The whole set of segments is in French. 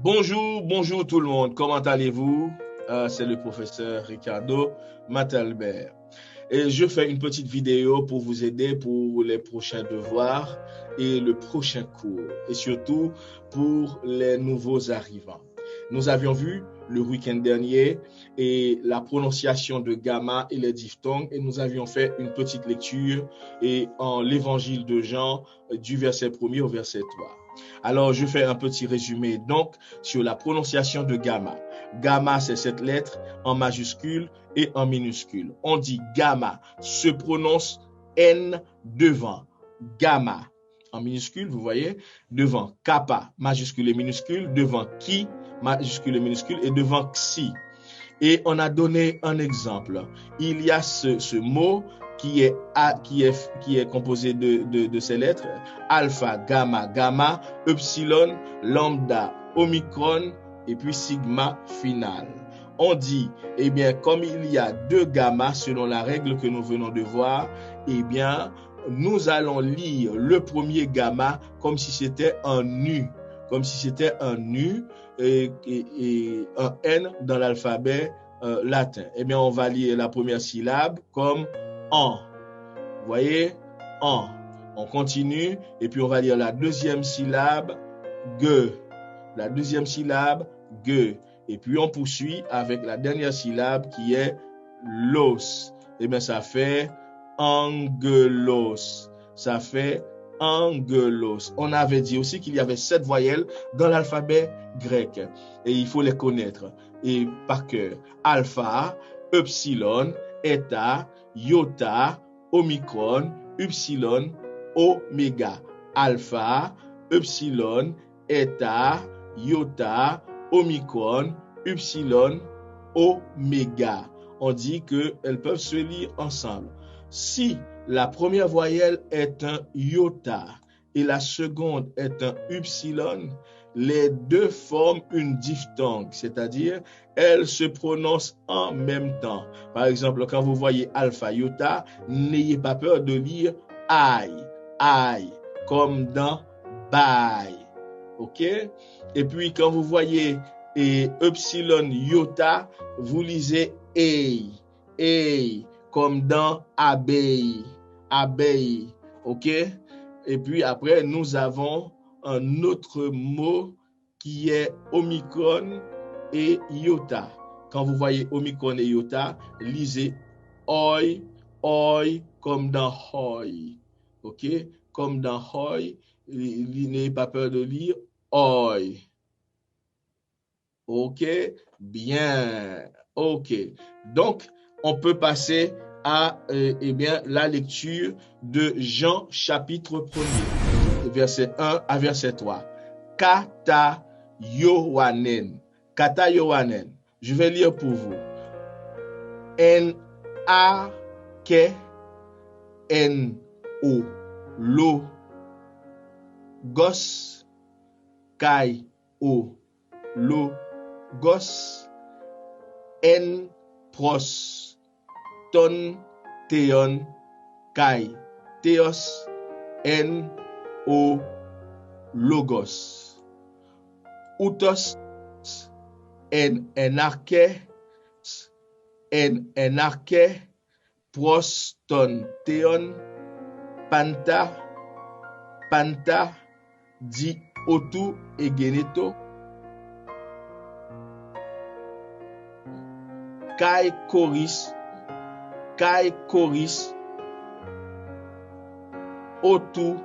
Bonjour, bonjour tout le monde. Comment allez-vous? C'est le professeur Ricardo Matalbert. Et je fais une petite vidéo pour vous aider pour les prochains devoirs et le prochain cours. Et surtout pour les nouveaux arrivants. Nous avions vu le week-end dernier et la prononciation de gamma et les diphtongues. Et nous avions fait une petite lecture et en l'évangile de Jean du verset 1er au verset 3. Alors, je fais un petit résumé donc sur la prononciation de gamma. Gamma, c'est cette lettre en majuscule et en minuscule. On dit gamma, se prononce N devant. Gamma, en minuscule, vous voyez, devant kappa, majuscule et minuscule, devant ki, majuscule et minuscule, et devant xi. Et on a donné un exemple. Il y a ce mot qui est composé de ces lettres, alpha, gamma, epsilon, lambda, omicron, et puis sigma final. On dit, eh bien, comme il y a deux gamma selon la règle que nous venons de voir, eh bien, nous allons lire le premier gamma comme si c'était un nu, et un N dans l'alphabet latin. Eh bien, on va lire la première syllabe comme en. Vous voyez? En. On continue et puis on va lire la deuxième syllabe ge. La deuxième syllabe ge. Et puis on poursuit avec la dernière syllabe qui est los. Eh bien, ça fait angelos. Ça fait angelos. On avait dit aussi qu'il y avait 7 voyelles dans l'alphabet grec et il faut les connaître et par cœur. Alpha, epsilon, eta, iota, omicron, epsilon, oméga. Alpha, epsilon, eta, iota, omicron, epsilon, oméga. On dit qu'elles peuvent se lire ensemble. Si la première voyelle est un iota et la seconde est un epsilon, les deux forment une diphtongue, c'est-à-dire elles se prononcent en même temps. Par exemple, quand vous voyez alpha, iota, n'ayez pas peur de lire aïe, comme dans bye. OK? Et puis quand vous voyez epsilon, iota, vous lisez ei, comme dans abeille. OK? Et puis après, nous avons un autre mot qui est omicron et iota. Quand vous voyez omicron et iota, lisez oi, comme dans hoi. OK? Comme dans hoi, n'ayez pas peur de lire oi. OK? Bien. OK. Donc, on peut passer à la lecture de Jean chapitre 1er, verset 1 à verset 3. Kata Yohanen. Je vais lire pour vous. En a ke en o lo gos kai o lo gos en pros ton theon kai theos en o logos utos en enarche pros ton theon panta di otu egeneto kai choris otu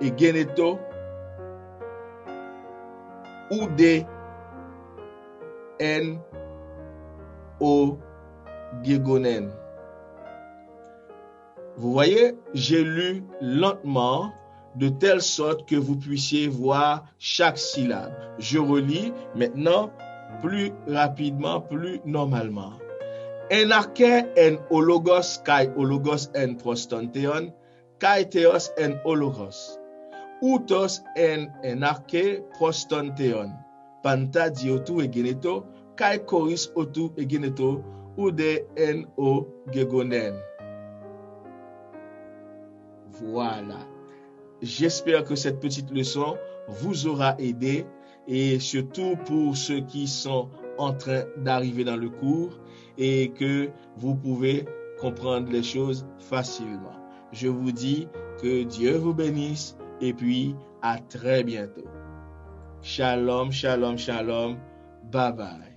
egeneto ude en o gegonen. Vous voyez, j'ai lu lentement de telle sorte que vous puissiez voir chaque syllabe. Je relis maintenant plus rapidement, plus normalement. Enarche en ologos kai ologos en prostonteon kai theos en ologos. Utos en enarche prostonteon. Panta diotu egeneto kai choris otu egeneto ude en o gegonen. Voilà. J'espère que cette petite leçon vous aura aidé et surtout pour ceux qui sont en train d'arriver dans le cours et que vous pouvez comprendre les choses facilement. Je vous dis que Dieu vous bénisse et puis à très bientôt. Shalom, shalom, shalom. Bye bye.